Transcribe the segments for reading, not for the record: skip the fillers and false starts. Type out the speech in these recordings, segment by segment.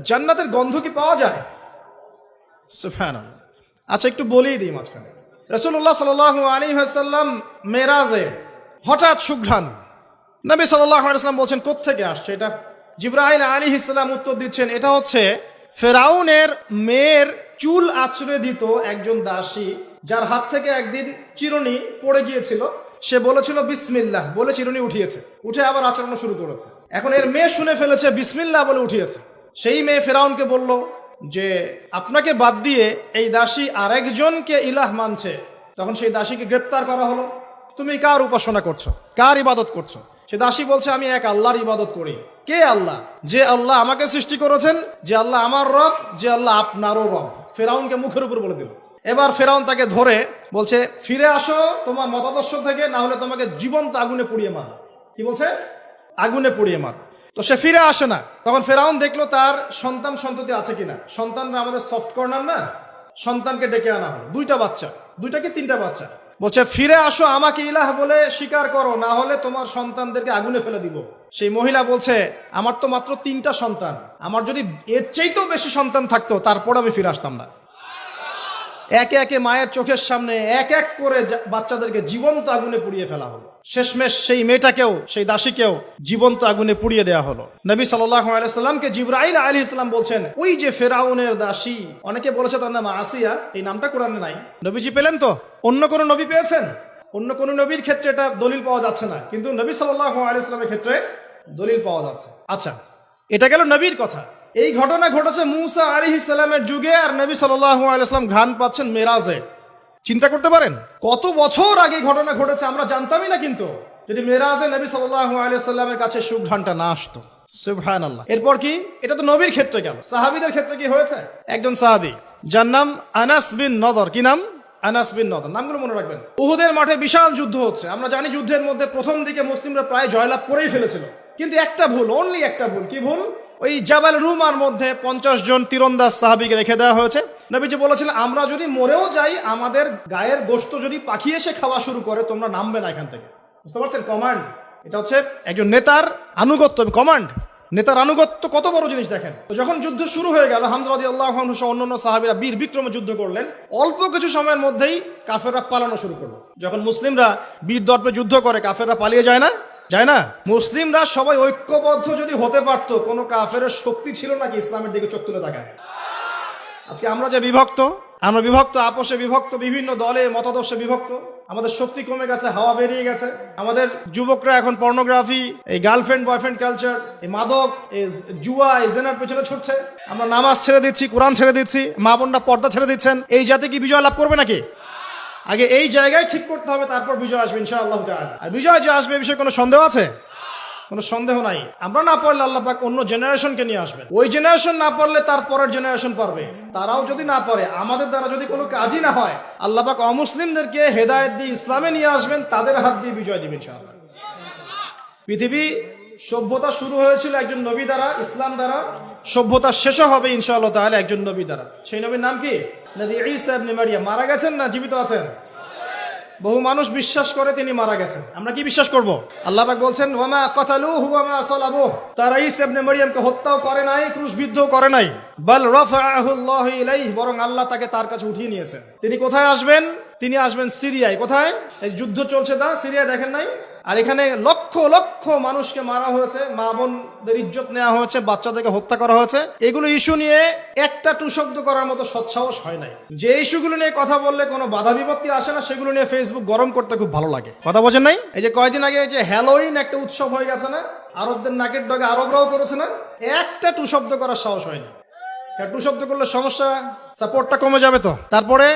জান্নাতের গন্ধ কি পাওয়া যায়? সুবহানাল্লাহ। আচ্ছা, একটু বলেই দিই মাঝখানে। রাসূলুল্লাহ সাল্লাল্লাহু আলাইহি ওয়াসাল্লাম মেরাজে হঠাৎ সুঘ্রাণ। নবী সাল্লাল্লাহু আলাইহি ওয়াসাল্লাম বলছেন কোত্থেকে আসছে এটা? জিবরাইল আলাইহিস সালাম উত্তর দিচ্ছেন, এটা হচ্ছে ফেরাউনের মেয়ের চুল আঁচড়ে দিত একজন দাসী, যার হাত থেকে একদিন চিরুনি পড়ে গিয়েছিল। সে বলেছিল বিসমিল্লাহ বলে চিরুনি উঠিয়েছে, উঠে আবার আচড়ানো শুরু করেছে। এখন এর মেয়ে শুনে ফেলেছে বিসমিল্লাহ বলে উঠিয়েছে। সেই মেয়ে ফেরাউনকে বলল যে আপনাকে বাদ দিয়ে এই দাসী আরেকজনকে ইলাহ মানছে। তখন সেই দাসীকে গ্রেপ্তার করা হলো। তুমি কার উপাসনা করছো, কার ইবাদত করছো? সে দাসী বলছে আমি এক আল্লাহর ইবাদত করি। কে আল্লাহ? যে আল্লাহ আমাকে সৃষ্টি করেছেন, যে আল্লাহ আমার রব, যে আল্লাহ আপনারও রব। ফেরাউনকে মুখের উপর বলে দিল। এবার ফেরাউন তাকে ধরে বলছে ফিরে আসো তোমার মতাদর্শ থেকে, না হলে তোমাকে জীবন্ত আগুনে পুড়িয়ে মার। কি বলছে? আগুনে পুড়িয়ে মার। তো সে ফিরে আসে না। তখন ফেরাউন দেখলো তার সন্তান সন্ততি আছে কিনা। সন্তানরা আমাদের সফট কর্নার না। সন্তানকে ডেকে আনা হলো, দুইটা বাচ্চা, দুইটা কি তিনটা বাচ্চা। বলছে ফিরে আসো, আমাকে ইলাহ বলে স্বীকার করো, না হলে তোমার সন্তানদেরকে আগুনে ফেলে দিব। সেই মহিলা বলছে আমার তো মাত্র 3টা সন্তান, আমার যদি এর চাইতেও বেশি সন্তান থাকতো তারপর আমি ফিরে আসতাম না। একে একে মায়ের চোখের সামনে এক এক করে বাচ্চাদেরকে জীবন্ত আগুনে পুড়িয়ে ফেলা হলো। শেষমেশ সেই মেয়েটাকেও, সেই দাসীকেও জীবন্ত আগুনে পুড়িয়ে দেওয়া হলো। নবী সাল্লাল্লাহু আলাইহি সাল্লামকে জিবরাইল আলাইহিস সালাম বলছেন ওই যে ফেরাউনের দাসী, অনেকে বলেছে তার নাম আসিয়া, এই নামটা কোরআনে নাই। নবীজি পেলেন তো? অন্য কোন নবী পেয়েছেন? অন্য কোন নবীর ক্ষেত্রে এটা দলিল পাওয়া যাচ্ছে না, কিন্তু নবী সাল্লাল্লাহু আলাইহি সাল্লামের ক্ষেত্রে দলিল পাওয়া যাচ্ছে। আচ্ছা, এটা গেল নবীর কথা। এই ঘটনা ঘটেছে মূসা আলাইহিস সালামের যুগে, আর নবী সাল্লাল্লাহু আলাইহি সাল্লাম ঘ্রাণ পাচ্ছেন মেরাজে। চিন্তা করতে পারেন কত বছর আগে ঘটনা ঘটেছে, আমরা জানতামই না। কিন্তু যদি মেরাজে নবী সাল্লাল্লাহু আলাইহি সাল্লামের কাছে সুঘ্রাণটা না আসতো। সুবহানাল্লাহ। এরপর কি? এটা তো নবীর ক্ষেত্রে গেল। সাহাবীদের ক্ষেত্রে কি হয়েছে? একজন সাহাবী যার নাম আনাস বিন নজর। কি নাম? আনাস বিন নজর। নামগুলো মনে রাখবেন। উহুদের মাঠে বিশাল যুদ্ধ হচ্ছে। আমরা জানি যুদ্ধের মধ্যে প্রথম দিকে মুসলিমরা প্রায় জয়লাভ করেই ফেলেছিল, কিন্তু একটা ভুল, অনলি একটা ভুল। কি ভুল? ওই জাবাল রুমার মধ্যে 50 জন তীরন্দাজ সাহাবীকে রেখে দেওয়া হয়েছে। নবীজি বলেছিলেন আমরা যদি মরেও যাই, আমাদের গায়ের গোশত যদি পাখি এসে খাওয়া শুরু করে, তোমরা নামবে না এখান থেকে। বুঝতে পারছেন? কমান্ড। এটা হচ্ছে একজন নেতার আনুগত্য। কমান্ড, নেতার আনুগত্য কত বড় জিনিস দেখেন। তো যখন যুদ্ধ শুরু হয়ে গেল, হামজা রাদিয়াল্লাহু আনহু সহ অন্যান্য সাহাবীরা বীর বিক্রমে যুদ্ধ করলেন। অল্প কিছু সময়ের মধ্যেই কাফেররা পালানো শুরু করলো। যখন মুসলিমরা বীর দর্পে যুদ্ধ করে, কাফেররা পালিয়ে যায় না? যায় না? মুসলিমরা সবাই ঐক্যবদ্ধ যদি হতে পারতো, কোনো কাফেরের শক্তি ছিল নাকি ইসলামের দিকে চোখ তুলে তাকায়? আজকে আমরা যে বিভক্ত, আমরা বিভক্ত, আপোষে বিভক্ত, বিভিন্ন দলে মতাদর্শে বিভক্ত। আমাদের শক্তি কমে গেছে, হাওয়া বেরিয়ে গেছে। আমাদের যুবকরা এখন পর্নোগ্রাফি, এই গার্লফ্রেন্ড বয়ফ্রেন্ড কালচার, এই মাদক, এই জুয়া, এই জেনার পেছনে ছুটছে। আমরা নামাজ ছেড়ে দিচ্ছি, কোরআন ছেড়ে দিচ্ছি, মা বোনরা পর্দা ছেড়ে দিচ্ছেন। এই জাতি কি বিজয় লাভ করবে নাকি? আগে এই জায়গায় ঠিক করতে হবে, তারপর বিজয় আসবে ইনশাআল্লাহ তাআলা। আর বিজয় যে আসবে, এই বিষয়ে কোনো সন্দেহ আছে? কোনো সন্দেহ নাই। আমরা না পারলে আল্লাহ পাক অন্য জেনারেশনকে নিয়ে আসবেন। ওই জেনারেশন না পারলে তার পরের জেনারেশন পারবে। তারাও যদি না পারে, আমাদের দ্বারা যদি কোনো কাজই না হয়, আল্লাহ পাক অমুসলিমদেরকে হেদায়েত দিয়ে ইসলামে নিয়ে আসবেন, তাদের হাত দিয়ে বিজয় দিবেন ইনশাআল্লাহ। পৃথিবী সভ্যতা শুরু হয়েছিল একজন নবী দ্বারা, ইসলাম দ্বারা। সভ্যতা শেষও হবে ইনশাআল্লাহ তাআলা একজন নবী দ্বারা। সেই নবীর নাম কি? নবী ঈসা ইবনে মারইয়াম। মারা গেছেন না জীবিত আছেন? বহু মানুষ বিশ্বাস করে তিনি মারা গেছেন। আমরা কি বিশ্বাস করব? আল্লাহ পাক বলছেন ওয়ামা কাতালুহু ওয়ামা সালাবুহু, তারা ঈসা ইবনে মারইয়ামকে হত্যাও করে নাই, ক্রুশবিদ্ধও করে নাই। বাল রাফাআহু আল্লাহু ইলাইহি, বরং আল্লাহ তাকে তার কাছে উঠিয়ে নিয়েছেন। তিনি কোথায় আসবেন? তিনি আসবেন সিরিয়ায়। কোথায়? এই যুদ্ধ চলছে তা সিরিয়ায়, দেখেন নাই? আর এখানে লক্ষ লক্ষ মানুষকে মারা হয়েছে, মা বোনদের ইজ্জত নেওয়া হয়েছে, বাচ্চাদেরকে হত্যা করা হয়েছে। এগুলো ইস্যু নিয়ে একটা টুশব্দ করার মতো সৎসাহস হয় নাই। যে ইস্যুগুলো নিয়ে কথা বললে কোনো বাধা বিপত্তি আসে না, সেগুলো নিয়ে ফেসবুক গরম করতে খুব ভালো লাগে। কথা বোঝেন নাই? এই যে কয়েকদিন আগে যে হ্যালোইন একটা উৎসব হয়ে গেছে না, আরবদের নাকের ডগে আরবরাও করেছে না, একটা টুশব্দ করার সাহস হয়নি। টুশব্দ করলে সমস্যা, সাপোর্টটা কমে যাবে। তো তারপরে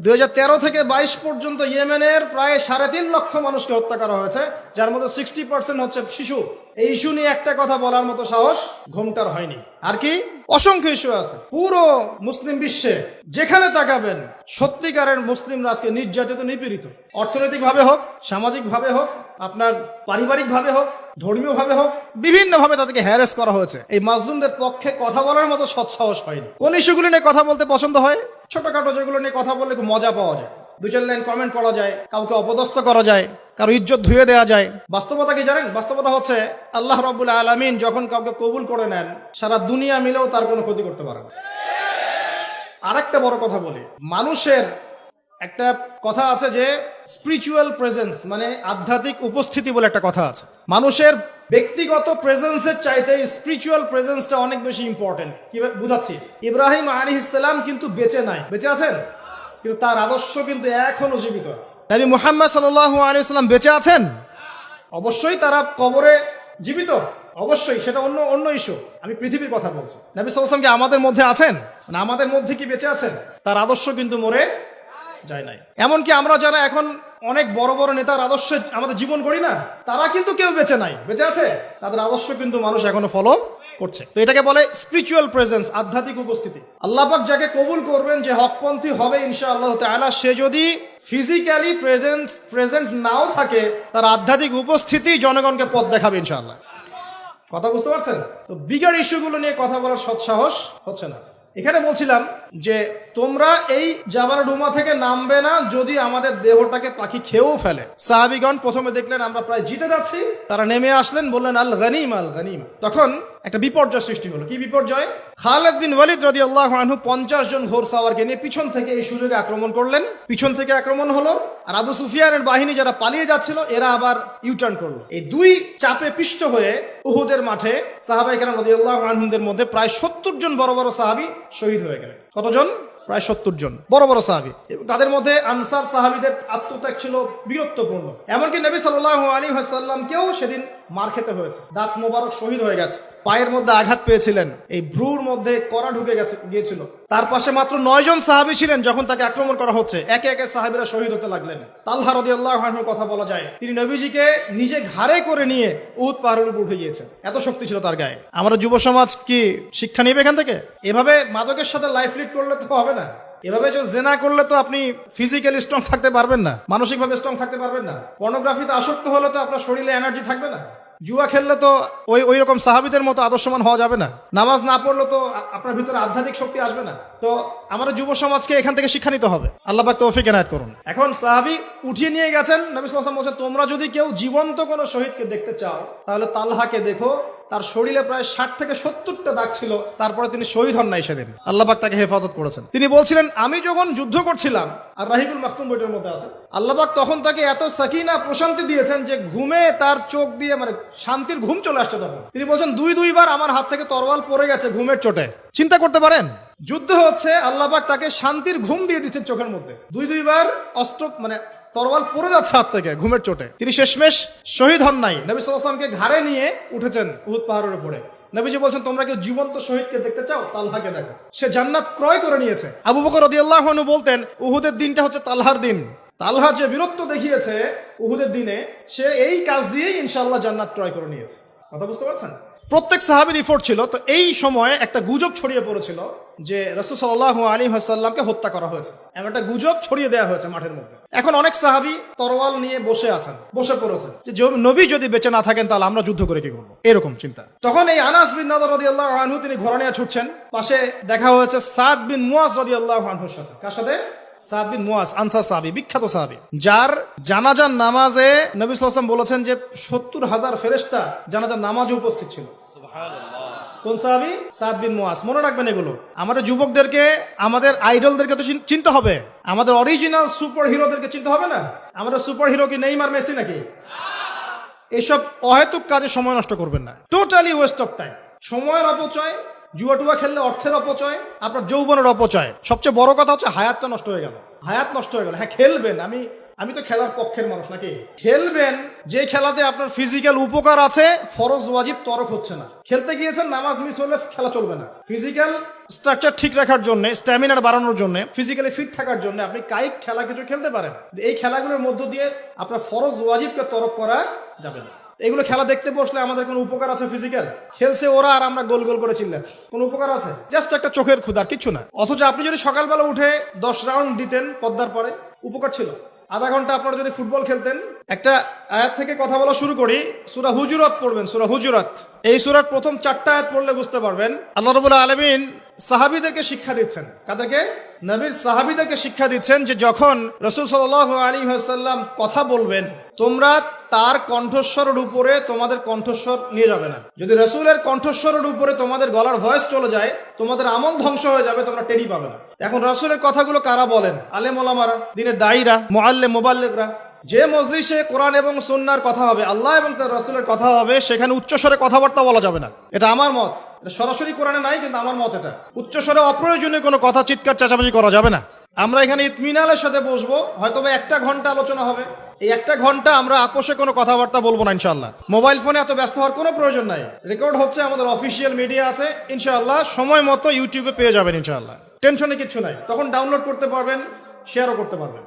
2013 থেকে 22 পর্যন্ত ইয়েমেনের প্রায় 3.5 লক্ষ মানুষকে হত্যা করা হয়েছে, যার মধ্যে 60% হচ্ছে শিশু। এই ইস্যু নিয়ে একটা কথা বলার মতো সাহস ঘোমটার হয়নি। আর কি অসংখ্য ইস্যু আছে পুরো মুসলিম বিশ্বে, যেখানে তাকাবেন সত্যিকারের মুসলিমরা আজকে নির্যাতিত, নিপীড়িত। অর্থনৈতিক ভাবে হোক, সামাজিক ভাবে হোক, আপনার পারিবারিক ভাবে হোক, ধর্মীয় ভাবে হোক, বিভিন্ন ভাবে তাদেরকে হ্যারাস করা হয়েছে। এই মাজলুমদের পক্ষে কথা বলার মতো সৎসাহস হয়নি। কোন ইস্যুগুলো নিয়ে কথা বলতে পছন্দ হয়? ছোটখাটো যেগুলো নিয়ে কথা বললে খুব মজা পাওয়া যায়, 2-4 লাইন কমেন্ট করা যায়, কাউকে অপদস্থ করা যায়, কারো ইজ্জত ধুয়ে দেওয়া যায়। বাস্তবতা কি জানেন? বাস্তবতা হচ্ছে আল্লাহ রাব্বুল আলামিন যখন কাউকে কবুল করে নেন, সারা দুনিয়া মিলেও তার কোনো ক্ষতি করতে পারে না। আরেকটা বড় কথা বলি, মানুষের একটা কথা আছে যে স্পিরিচুয়াল প্রেজেন্স, মানে আধ্যাত্মিক উপস্থিতি বলে একটা কথা আছে। মানুষের ব্যক্তিগত প্রেজেন্সের চাইতে স্পিরিচুয়াল প্রেজেন্সটা অনেক বেশি ইম্পর্টেন্ট। কিভাবে বুঝাচ্ছি? ইব্রাহিম আলাইহিস সালাম কিন্তু বেঁচে নাই, বেঁচে আছেন, কিন্তু তার আদর্শ কিন্তু এখনো জীবিত আছে। নবী মুহাম্মদ সাল্লাল্লাহু আলাইহি ওয়াসাল্লাম বেঁচে আছেন, অবশ্যই তারা কবরে জীবিত, অবশ্যই সেটা অন্য ইস্যু। আমি পৃথিবীর কথা বলছি। নবী সাল্লাল্লাহু আলাইহি ওয়াসাল্লাম কি আমাদের মধ্যে আছেন? মানে আমাদের মধ্যে কি বেঁচে আছেন? তার আদর্শ কিন্তু মরে যায় নাই। এমনকি আমরা যারা এখন অনেক বড় বড় নেতার আদর্শে আমাদের জীবন করি না, তারা কিন্তু কেউ বেঁচে নাই, বেঁচে আছে, তাদের আদর্শ কিন্তু মানুষ এখনো ফলো করছে। তো এটাকে বলে স্পিরিচুয়াল প্রেজেন্স, আধ্যাত্মিক উপস্থিতি। আল্লাহ পাক যাকে কবুল করবেন, যে হকপন্থী হবে ইনশাআল্লাহ তাআলা, সে যদি ফিজিক্যালি প্রেজেন্ট নাও থাকে, তার আধ্যাত্মিক উপস্থিতি জনগণকে পথ দেখাবে ইনশাআল্লাহ। কথা বুঝতে পারছেন? তো বিগার ইস্যুগুলো নিয়ে কথা বলার সৎসাহস হচ্ছে না। এখানে বলছিলাম যে তোমরা এই জাবাল রুমা থেকে নামবে না যদি আমাদের দেহটাকে পাখি খেয়েও ফেলে। সাহাবীগণ প্রথমে দেখলেন আমরা প্রায় জিতে যাচ্ছি, তারা নেমে আসলেন, বললেন আল গনিম আল গনিম। তখন একটা বিপর্যয় সৃষ্টি হলো। কি বিপর্যয়? খালিদ বিন ওয়ালিদ রাদিয়াল্লাহু আনহু 50 জন ঘোড়সাওয়ারকে নিয়ে পিছন থেকে এই সুযোগে আক্রমণ করলেন। পিছন থেকে আক্রমণ হলো, আর আবু সুফিয়ানের বাহিনী যারা পালিয়ে যাচ্ছিল এরা আবার ইউটার্ন করলো। এই দুই চাপে পিষ্ট হয়ে উহুদের মাঠে সাহাবায়ে কেরাম রাদিয়াল্লাহু আনহুদের মধ্যে প্রায় 70 জন বড় বড় সাহাবী শহীদ হয়ে গেলেন। কতজন? প্রায় 70 জন বড় বড় সাহাবী। তাদের মধ্যে আনসার সাহাবীদের আত্মত্যাগ ছিল বীরত্বপূর্ণ। এমনকি নবী সাল্লাল্লাহু আলাইহি ওয়াসাল্লামকেও সেদিন মার খেতে হয়েছে। দাঁত মোবারক শহীদ হয়ে গেছে, পায়ের মধ্যে আঘাত পেয়েছিলেন, এই ভ্রুর মধ্যে কড়া ঢুকে গিয়েছিল। তার পাশে মাত্র 9 জন সাহাবী ছিলেন যখন তাকে আক্রমণ করা হচ্ছে। একে একে সাহাবীরা শহীদ হতে লাগলেন। তালহা রাদিয়াল্লাহু আনহুর কথা বলা যায়, তিনি নবীজিকে নিজে ঘাড়ে করে নিয়ে উহুদ পাহাড়ের উপর উঠে গিয়েছেন, এত শক্তি ছিল তার গায়ে। আমরা যুব সমাজ কি শিক্ষা নেবে এখান থেকে? এভাবে মাদকের সাথে লাইফ লিড করলে তো হবে না। এভাবে যদি জেনা করলে তো আপনি ফিজিক্যালি স্ট্রং থাকতে পারবেন না, মানসিকভাবে স্ট্রং থাকতে পারবেন না। পর্নোগ্রাফিতে আসক্ত হলে তো আপনার শরীরে এনার্জি থাকবে না। জুয়া খেললে তো ওই রকম সাহাবীদের মতো আদর্শমান হওয়া যাবে না। নামাজ না পড়লে তো আপনার ভিতরে আধ্যাত্মিক শক্তি আসবে না। তো আমাদের যুব সমাজকে এখান থেকে শিক্ষা নিতে হবে। আল্লাহ পাক তৌফিক এনায়েত করুন। এখন সাহাবী উঠিয়ে নিয়ে গেছেন। নবী সাল্লাল্লাহু আলাইহি ওয়াসাল্লাম বলেছেন, তোমরা যদি কেউ জীবন্ত কোনো শহীদকে দেখতে চাও তাহলে তালহাকে দেখো, তার শরীরে প্রায় 60 থেকে 70টা দাগ ছিল, তারপরে তিনি শহীদ হন নাই সেদিন। আল্লাহ পাক তাকে হেফাজত করেছেন। তিনি বলছিলেন, আমি যখন যুদ্ধ করছিলাম, আর রাহিকুল মাকতুম বইটার মধ্যে আছে, আল্লাহ পাক তখন তাকে এত সাকিনা প্রশান্তি দিয়েছেন যে ঘুমে তার চোখ দিয়ে মানে শান্তির ঘুম চলে আসছে। তখন তিনি বলছেন, দুইবার আমার হাত থেকে তরোয়াল পড়ে গেছে ঘুমের চোটে। চিন্তা করতে পারেন, যুদ্ধ হচ্ছে, আল্লাহ পাক তাকে শান্তির ঘুম দিয়ে দিচ্ছেন চোখের মধ্যে। দুইবার অস্ত্র মানে তরোয়াল পড়ে যাচ্ছে হাত থেকে ঘুমের চোটে। তিনি শেষমেশ শহীদ হন নাই। নবী সাল্লাল্লাহু আলাইহি ওয়াসাল্লামকে ঘাড়ে নিয়ে উঠেছেন উহুদ পাহাড়ের উপরে। নবীজি বলছেন, তোমরা কেউ জীবন্ত শহীদকে দেখতে চাও, তালহাকে দেখো, সে জান্নাত ক্রয় করে নিয়েছে। আবু বকর রাদিয়াল্লাহু আনহু বলতেন, উহুদের দিনটা হচ্ছে তালহার দিন। তালহা যে বীরত্ব দেখিয়েছে উহুদের দিনে, সে এই কাজ দিয়েই ইনশাআল্লাহ জান্নাত ক্রয় করে নিয়েছে। কথা বুঝতে পারছেন? প্রত্যেক সাহাবীর রিপোর্ট ছিল। তো এই সময়ে একটা গুজব ছড়িয়ে পড়েছিল যে রাসূল সাল্লাল্লাহু আলাইহি ওয়াসাল্লামকে হত্যা করা হয়েছে, এমন একটা গুজব ছড়িয়ে দেওয়া হয়েছে মাঠের মধ্যে। এখন অনেক সাহাবী তরোয়াল নিয়ে বসে পড়েছেন যে নবী যদি বেঁচে না থাকেন তাহলে আমরা যুদ্ধ করে কি করবো, এরকম চিন্তা। তখন এই আনাস বিন নাদর রাদিয়াল্লাহু আনহু তিনি ঘোড়া নিয়ে ছুটছেন। পাশে দেখা হয়েছে সাদ বিন মুয়াজ রাদিয়াল্লাহু আনহুর সাথে। কার সাথে? সাদ বিন মুয়াজ, আনসার সাহাবী, বিখ্যাত সাহাবী, যার জানাজার নামাজে নবী সাল্লাল্লাহু আলাইহি ওয়াসাল্লাম বলেছেন যে 70,000 ফেরেশতা জানাজার নামাজে উপস্থিত ছিল। সুবহানাল্লাহ। কোন সাহাবী? সাদ বিন মুয়াজ। মনে রাখবেন এগুলো। আমাদের যুবকদেরকে, আমাদের আইডলদেরকে তো চিনতে হবে, আমাদের অরিজিনাল সুপার হিরোদেরকে চিনতে হবে না। আমাদের সুপার হিরো কি নেইমার, মেসি নাকি? এইসব অহেতুক কাজে সময় নষ্ট করবেন না। টোটালি ওয়েস্ট অফ টাইম, সময়ের অপচয়। জুয়া খেললে অর্থের অপচয়, আপনার যৌবনের অপচয়। সবচেয়ে বড় কথা হচ্ছে হায়াতটা নষ্ট হয়ে গেল। হায়াত নষ্ট হয়ে গেল। হ্যাঁ, খেলবেন, আমি তো খেলার পক্ষের মানুষ নাকি। খেলবেন যে খেলাতে আপনার ফিজিক্যাল উপকার আছে, ফরজ ওয়াজিব তরক হচ্ছে না। খেলতে গিয়েছেন, নামাজ মিস হলে খেলা চলবে না। ফিজিক্যাল স্ট্রাকচার ঠিক রাখার জন্য, স্ট্যামিনার বাড়ানোর জন্য, ফিজিক্যালি ফিট থাকার জন্য আপনি কায়িক খেলা কিছু খেলতে পারেন। এই খেলাগুলোর মধ্য দিয়ে আপনার ফরজ ওয়াজিবকে তরক করা যাবে না। এগুলো খেলা দেখতে বসলে আমাদের কোনো উপকার আছে? ফিজিক্যাল খেলছে ওরা আর আমরা গোল গোল করে চিল্লাচ্ছি, কোনো উপকার আছে? জাস্ট একটা চোখের ক্ষুধা, কিছু না। অথচ আপনি যদি সকালবেলা উঠে 10 রাউন্ড দিতেন পদ্মার পরে, উপকার ছিল। আধা ঘন্টা আপনারা যদি ফুটবল খেলতেন। একটা আয়াত থেকে কথা বলা শুরু করি। সূরা হুজুরাত পড়বেন, সূরা হুজুরাত। এই সূরার প্রথম 4টা আয়াত পড়লে বুঝতে পারবেন আল্লাহ রাব্বুল আলামিন সাহাবীদেরকে শিক্ষা দিচ্ছেন। কাদেরকে? নবীর সাহাবীদেরকে শিক্ষা দিচ্ছেন যে যখন রাসূল সাল্লাল্লাহু আলাইহি ওয়াসাল্লাম কথা বলবেন, তোমরা তার কণ্ঠস্বরের উপরে তোমাদের কণ্ঠস্বর নিয়ে যাবে না। যদি রাসূলের কণ্ঠস্বরের উপরে তোমাদের গলার ভয়েস চলে যায়, তোমাদের আমল ধ্বংস হয়ে যাবে, তোমরা টেরি পাবে না। এখন রাসূলের কথাগুলো কারা বলেন? আলেম ওলামারা, দ্বীনের দায়ীরা, মুআল্লিম, মুবাল্লিগরা। যে মজলিসে কোরআন এবং সুন্নাহর কথা হবে, আল্লাহ এবং তার রাসূলের কথা হবে, সেখানে উচ্চস্বরে কথাবার্তা বলা যাবে না। এটা আমার মত। এটা সরাসরি কোরআনে নাই, কিন্তু আমার মত এটা। উচ্চস্বরে অপ্রয়োজনীয় কোনো কথা চিৎকার চেঁচামেচি করা যাবে না। আমরা এখানে ইতমিনালের সাথে বসবো, হয়তো 1 ঘন্টা আলোচনা হবে। এই 1 ঘন্টা আমরা আপোষে কোনো কথাবার্তা বলবো না ইনশাআল্লাহ। মোবাইল ফোনে এত ব্যস্ত হওয়ার কোনো প্রয়োজন নাই। রেকর্ড হচ্ছে, আমাদের অফিসিয়াল মিডিয়া আছে ইনশাআল্লাহ, সময় মতো ইউটিউবে পেয়ে যাবেন ইনশাআল্লাহ। টেনশনে কিচ্ছু নাই। তখন ডাউনলোড করতে পারবেন, শেয়ারও করতে পারবেন।